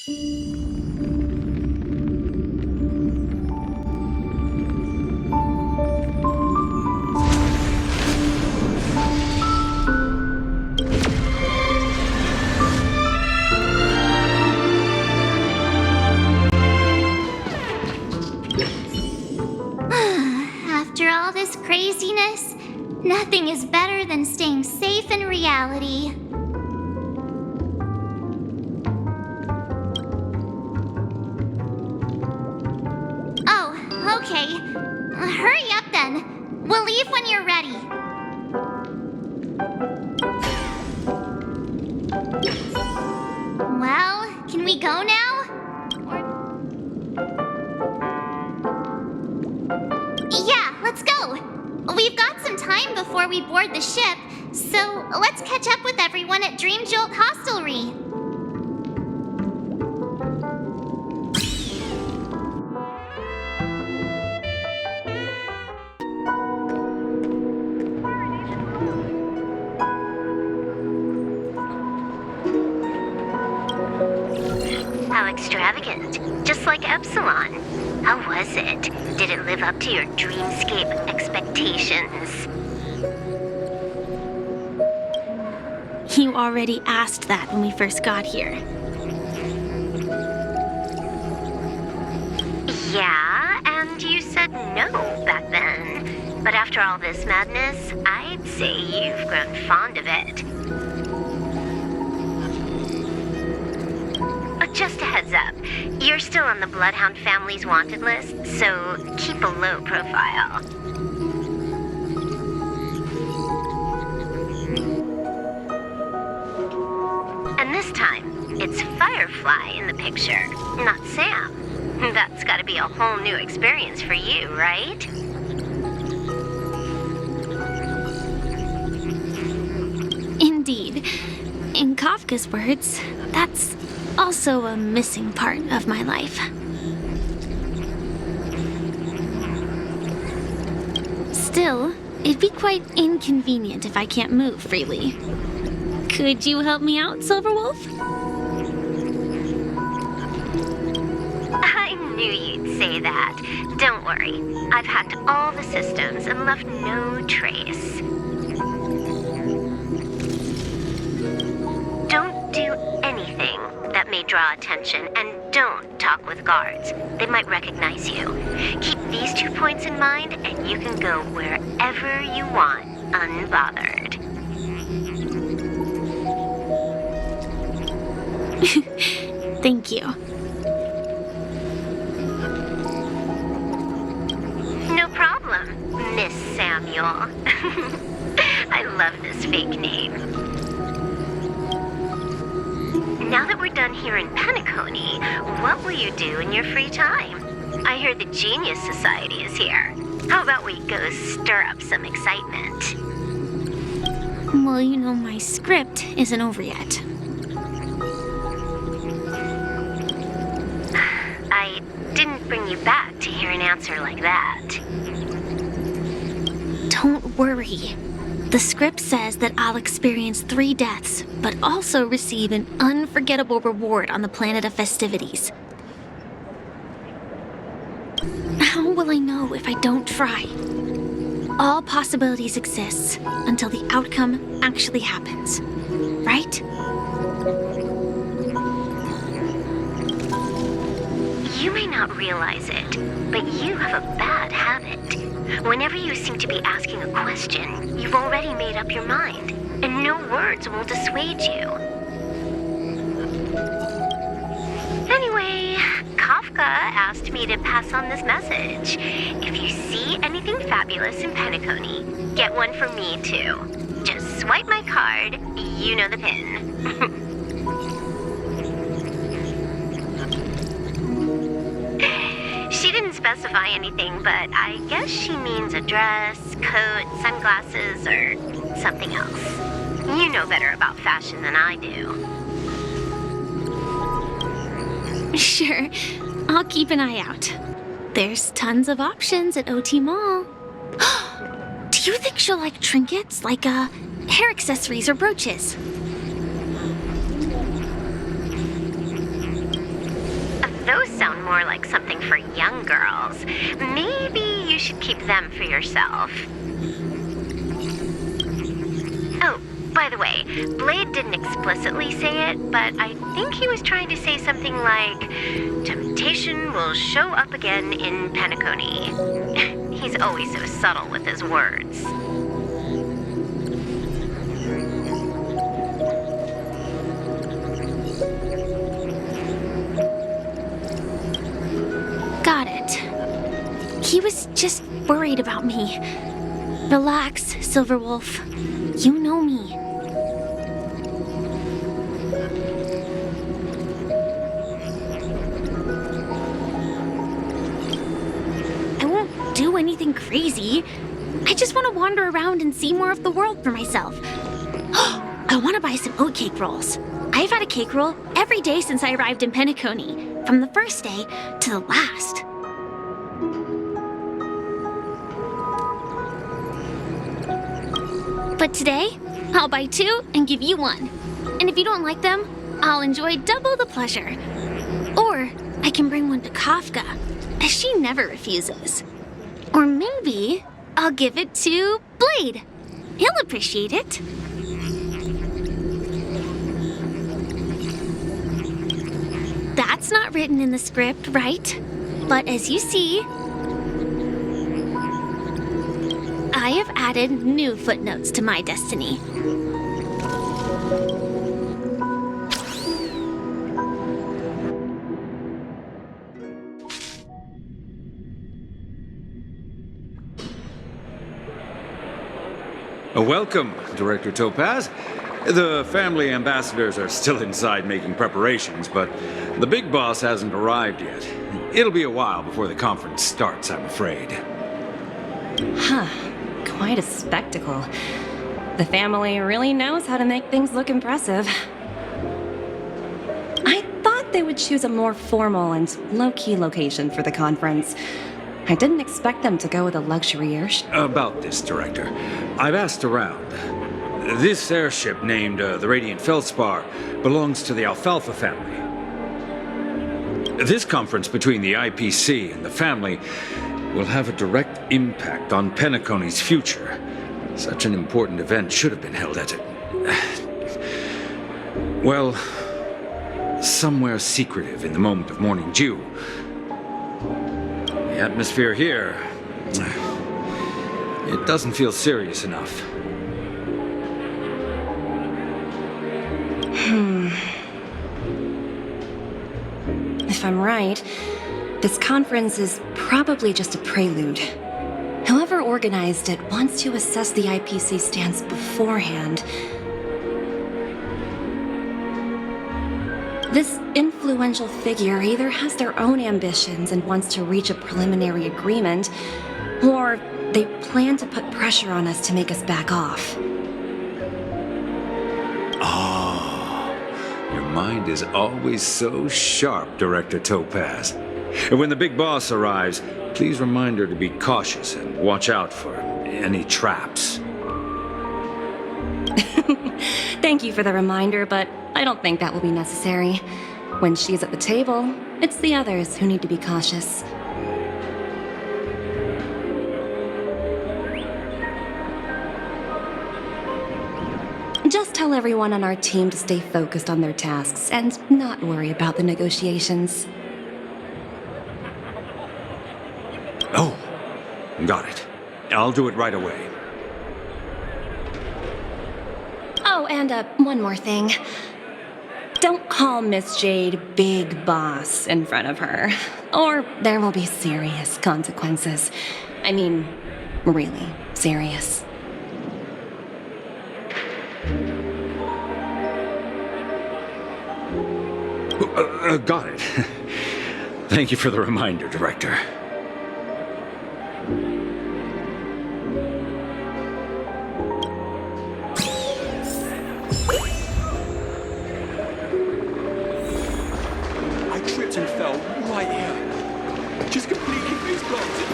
After all this craziness, nothing is better than staying safe in reality. Oh, okay. Hurry up then. We'll leave when you're ready. Well, can we go now? Yeah, let's go. We've got some time before we board the ship, so let's catch up with everyone at Dream Jolt Hostelry. How extravagant. Just like Epsilon. How was it? Did it live up to your dreamscape expectations? You already asked that when we first got here. Yeah, and you said no back then. But after all this madness, I'd say you've grown fond of it. Just a heads up, you're still on the Bloodhound family's wanted list, so keep a low profile. And this time, it's Firefly in the picture, not Sam. That's gotta be a whole new experience for you, right? Indeed. In Kafka's words, that's also a missing part of my life. Still, it'd be quite inconvenient if I can't move freely. Could you help me out, Silverwolf? I knew you'd say that. Don't worry. I've hacked all the systems and left no trace. Don't do anything that may draw attention, and don't talk with guards. They might recognize you. Keep these 2 points in mind, and you can go wherever you want, unbothered. Thank you. No problem, Miss Samuel. I love this fake name. Now that we're done here in Penacony, what will you do in your free time? I heard the Genius Society is here. How about we go stir up some excitement? Well, you know, my script isn't over yet. I didn't bring you back to hear an answer like that. Don't worry. The script says that I'll experience 3 deaths, but also receive an unforgettable reward on the planet of festivities. How will I know if I don't try? All possibilities exist until the outcome actually happens, right? You may not realize it, but you have a bad habit. Whenever you seem to be asking a question, you've already made up your mind, and no words will dissuade you. Anyway, Kafka asked me to pass on this message. If you see anything fabulous in Penacony, get one for me too. Just swipe my card, you know the pin. She didn't specify anything, but I guess she means a dress, coat, sunglasses, or something else. You know better about fashion than I do. Sure, I'll keep an eye out. There's tons of options at OT Mall. Do you think she'll like trinkets, like hair accessories or brooches? more like something for young girls. Maybe you should keep them for yourself. Oh, by the way, Blade didn't explicitly say it, but I think he was trying to say something like, temptation will show up again in Penacony. He's always so subtle with his words. Got it. He was just worried about me. Relax, Silverwolf. You know me. I won't do anything crazy. I just want to wander around and see more of the world for myself. I want to buy some oatcake rolls. I've had a cake roll every day since I arrived in Penacony, from the first day to the last. But today, I'll buy 2 and give you 1. And if you don't like them, I'll enjoy double the pleasure. Or I can bring one to Kafka, as she never refuses. Or maybe I'll give it to Blade. He'll appreciate it. That's not written in the script, right? But as you see, I have added new footnotes to my destiny. Welcome, Director Topaz. The family ambassadors are still inside making preparations, but the big boss hasn't arrived yet. It'll be a while before the conference starts, I'm afraid. Huh. Quite a spectacle. The family really knows how to make things look impressive. I thought they would choose a more formal and low-key location for the conference. I didn't expect them to go with a luxury airship. About this, Director, I've asked around. This airship, named the Radiant Feldspar, belongs to the Alfalfa family. This conference between the IPC and the family will have a direct impact on Penacony's future. Such an important event should have been held at well, somewhere secretive in the moment of morning dew. The atmosphere here, it doesn't feel serious enough. If I'm right, this conference is probably just a prelude. Whoever organized it wants to assess the IPC stance beforehand. This influential figure either has their own ambitions and wants to reach a preliminary agreement, or they plan to put pressure on us to make us back off. Your mind is always so sharp, Director Topaz. And when the big boss arrives, please remind her to be cautious and watch out for any traps. Thank you for the reminder, but I don't think that will be necessary. When she's at the table, it's the others who need to be cautious. Just tell everyone on our team to stay focused on their tasks and not worry about the negotiations. Oh, got it. I'll do it right away. Oh, and one more thing. Don't call Miss Jade Big Boss in front of her, or there will be serious consequences. I mean, really serious. Got it. Thank you for the reminder, Director. I tripped and fell right here. Just completely face planted.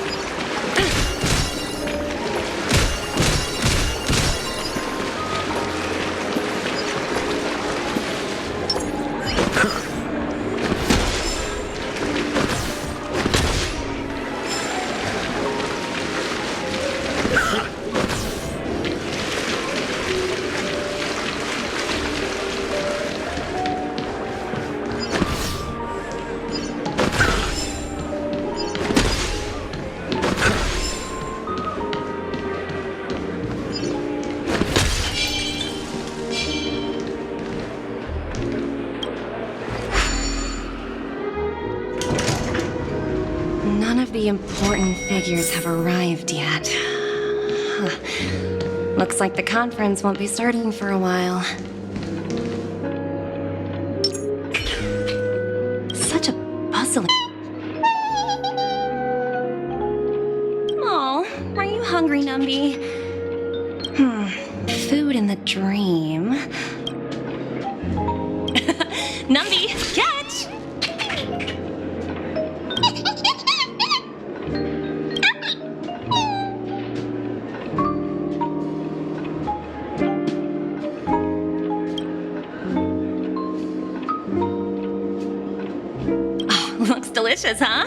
the important figures have arrived yet. Looks like the conference won't be starting for a while. Such a bustling... Oh, are you hungry, Numby? Food in the dream. Numby, catch! Oh, looks delicious, huh?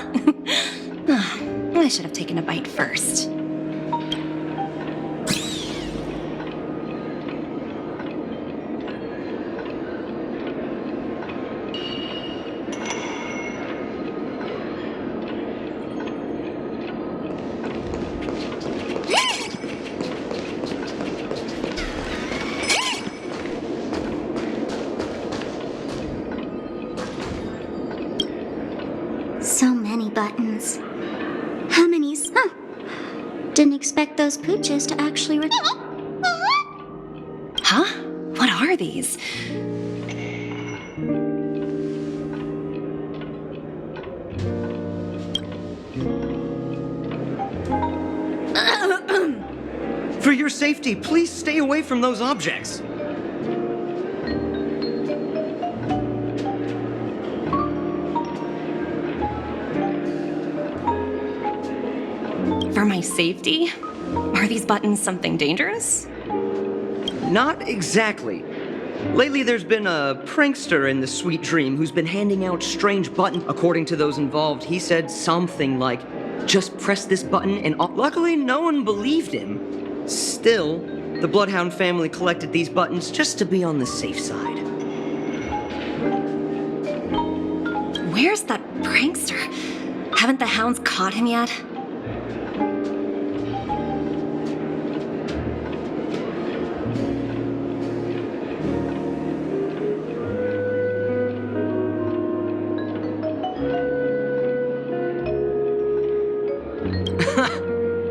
Oh, I should have taken a bite first. So many buttons. How many's? Huh. Didn't expect those pooches to actually Huh? What are these? For your safety, please stay away from those objects. For my safety? Are these buttons something dangerous? Not exactly. Lately, there's been a prankster in the Sweet Dream who's been handing out strange buttons. According to those involved, he said something like, "Just press this button," and luckily no one believed him. Still, the Bloodhound family collected these buttons just to be on the safe side. Where's that prankster? Haven't the hounds caught him yet?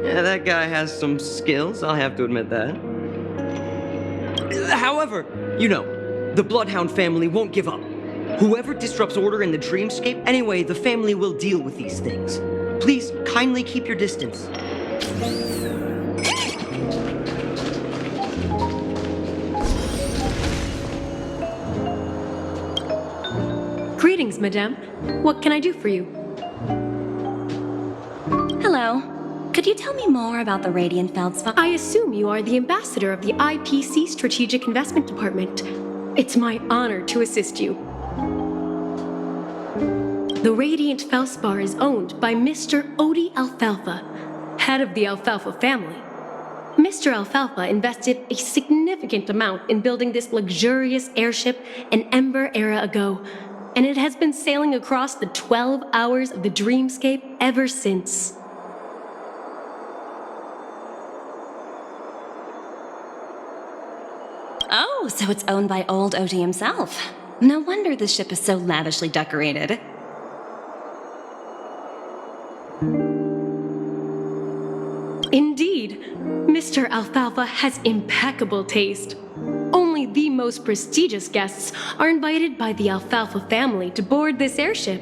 Yeah, that guy has some skills, I'll have to admit that. However, you know, the Bloodhound family won't give up. Whoever disrupts order in the dreamscape, anyway, the family will deal with these things. Please, kindly keep your distance. Greetings, madame. What can I do for you? Hello. Could you tell me more about the Radiant Feldspar? I assume you are the ambassador of the IPC Strategic Investment Department. It's my honor to assist you. The Radiant Feldspar is owned by Mr. Odie Alfalfa, head of the Alfalfa family. Mr. Alfalfa invested a significant amount in building this luxurious airship an Ember era ago, and it has been sailing across the 12 hours of the dreamscape ever since. Oh, so it's owned by old Odie himself. No wonder the ship is so lavishly decorated. Indeed, Mr. Alfalfa has impeccable taste. Only the most prestigious guests are invited by the Alfalfa family to board this airship.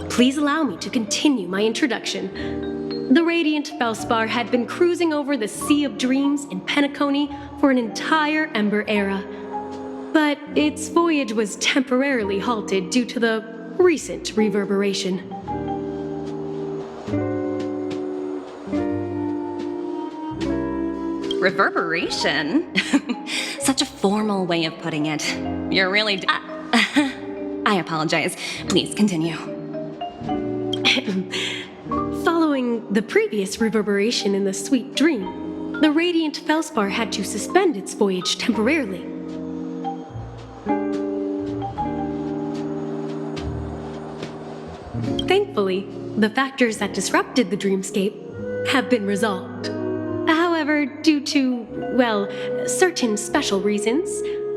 Please allow me to continue my introduction. The Radiant Feldspar had been cruising over the Sea of Dreams in Penacony for an entire Ember era. But its voyage was temporarily halted due to the recent reverberation. Reverberation? Such a formal way of putting it. You're really... I apologize. Please continue. Following the previous reverberation in the Sweet Dream, the Radiant Feldspar had to suspend its voyage temporarily. Thankfully, the factors that disrupted the dreamscape have been resolved. However, due to, well, certain special reasons,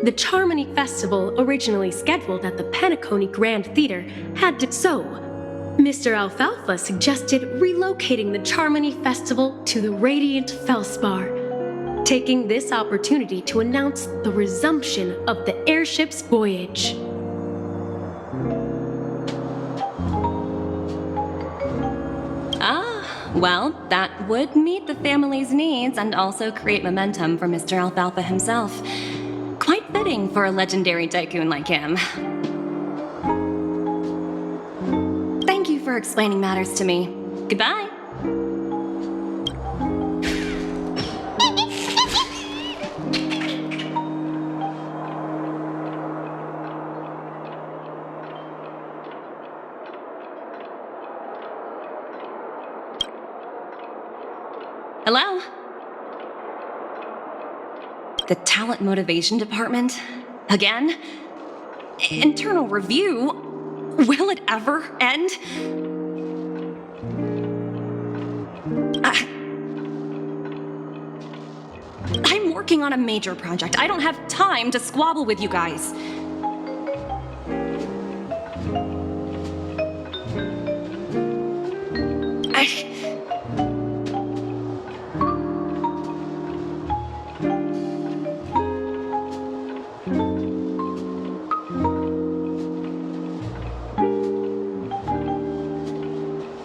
The Charmony Festival, originally scheduled at the Penacony Grand Theater, had to so. Mr. Alfalfa suggested relocating the Charmony Festival to the Radiant Felspar, taking this opportunity to announce the resumption of the airship's voyage. Well, that would meet the family's needs and also create momentum for Mr. Alfalfa himself. Quite fitting for a legendary tycoon like him. Thank you for explaining matters to me. Goodbye. Hello? The Talent Motivation Department? Again? Internal review? Will it ever end? I'm working on a major project. I don't have time to squabble with you guys.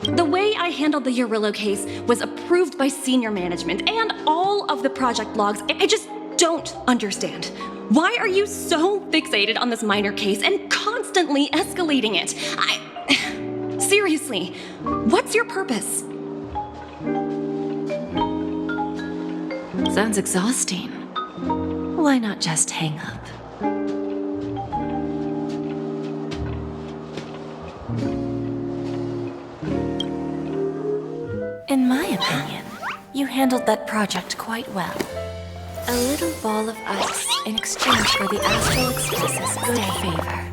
The way I handled the Urillo case was approved by senior management and all of the project logs. I just don't understand. Why are you so fixated on this minor case and constantly escalating it? Seriously, what's your purpose? Sounds exhausting. Why not just hang up? In my opinion, you handled that project quite well. A little ball of ice in exchange for the Astral Express's good favor.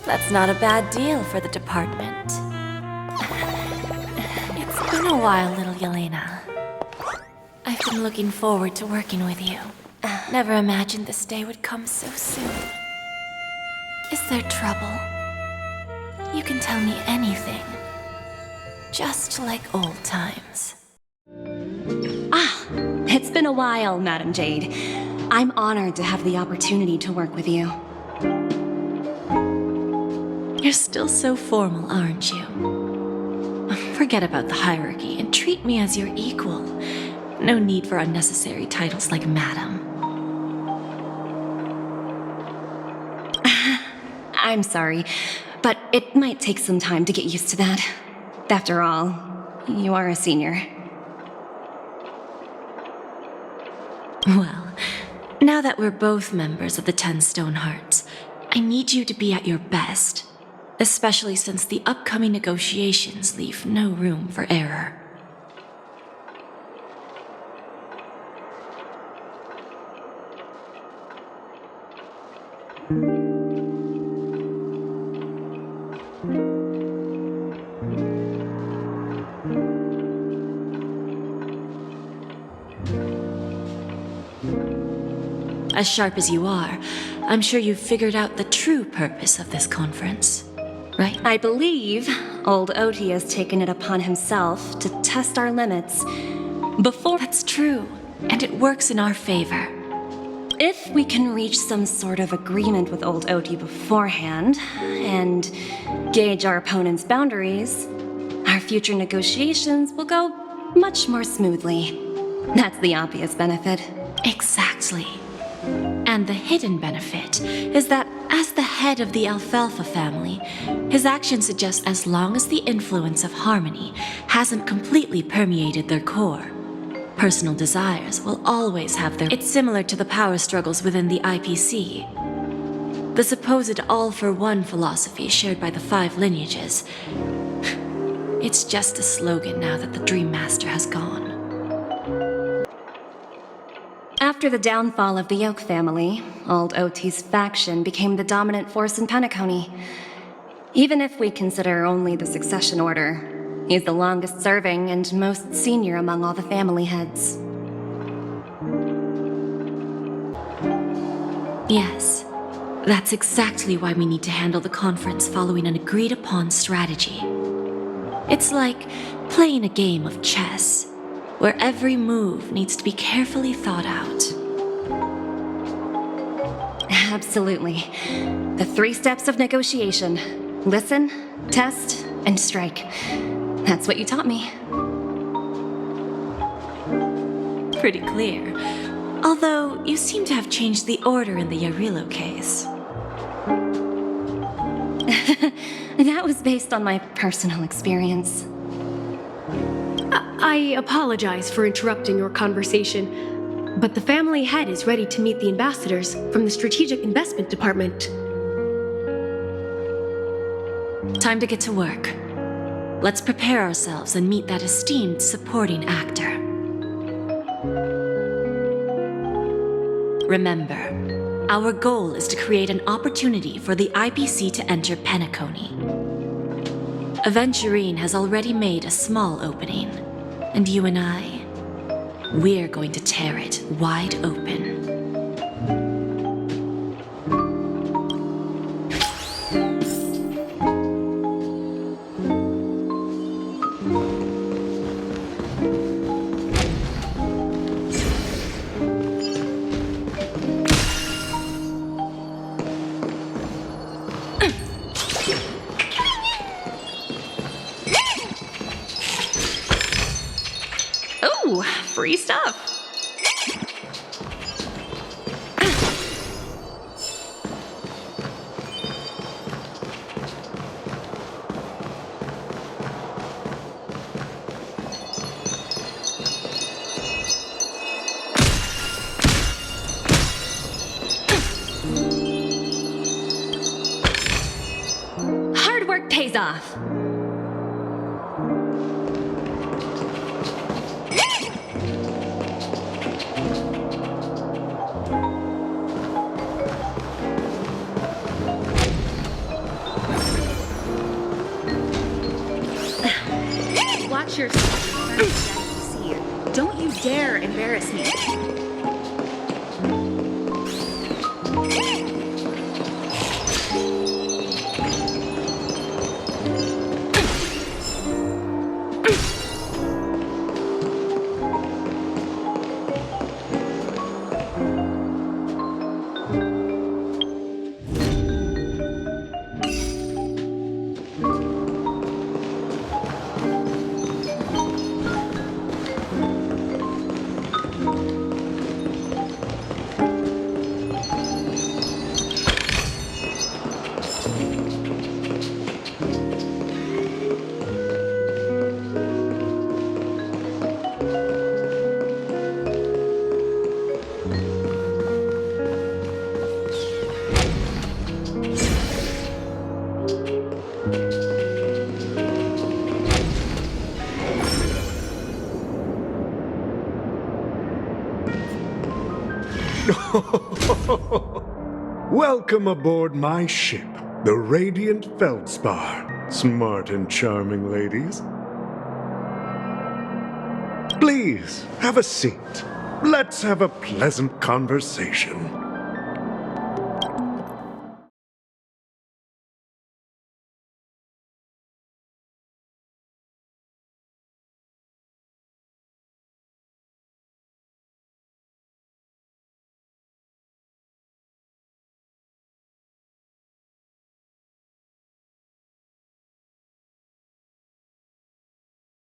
That's not a bad deal for the department. It's been a while, little Yelena. I've been looking forward to working with you. Never imagined this day would come so soon. Is there trouble? You can tell me anything. Just like old times. It's been a while, Madam Jade. I'm honored to have the opportunity to work with you. You're still so formal, aren't you? Forget about the hierarchy and treat me as your equal. No need for unnecessary titles like Madam. I'm sorry, but it might take some time to get used to that. After all, you are a senior. Well, now that we're both members of the 10 Stone Hearts, I need you to be at your best, especially since the upcoming negotiations leave no room for error. As sharp as you are, I'm sure you've figured out the true purpose of this conference, right? I believe old Oti has taken it upon himself to test our limits before— That's true, and it works in our favor. If we can reach some sort of agreement with old Oti beforehand and gauge our opponent's boundaries, our future negotiations will go much more smoothly. That's the obvious benefit. Exactly. And the hidden benefit is that as the head of the Alfalfa family, his actions suggest as long as the influence of harmony hasn't completely permeated their core, personal desires will always have their— It's similar to the power struggles within the IPC. The supposed all-for-one philosophy shared by the 5 lineages. It's just a slogan now that the Dream Master has gone. After the downfall of the Yoke family, old Oti's faction became the dominant force in Penacony. Even if we consider only the succession order, he's the longest serving and most senior among all the family heads. Yes, that's exactly why we need to handle the conference following an agreed-upon strategy. It's like playing a game of chess, where every move needs to be carefully thought out. Absolutely. The 3 steps of negotiation. Listen, test, and strike. That's what you taught me. Pretty clear. Although, you seem to have changed the order in the Yarilo case. That was based on my personal experience. I apologize for interrupting your conversation, but the family head is ready to meet the ambassadors from the Strategic Investment Department. Time to get to work. Let's prepare ourselves and meet that esteemed supporting actor. Remember, our goal is to create an opportunity for the IPC to enter Penacony. Aventurine has already made a small opening, and you and I, we're going to tear it wide open. Ooh, free stuff. Hard work pays off. Watch yourself. Don't you dare embarrass me. Welcome aboard my ship, the Radiant Feldspar. Smart and charming ladies. Please, have a seat. Let's have a pleasant conversation.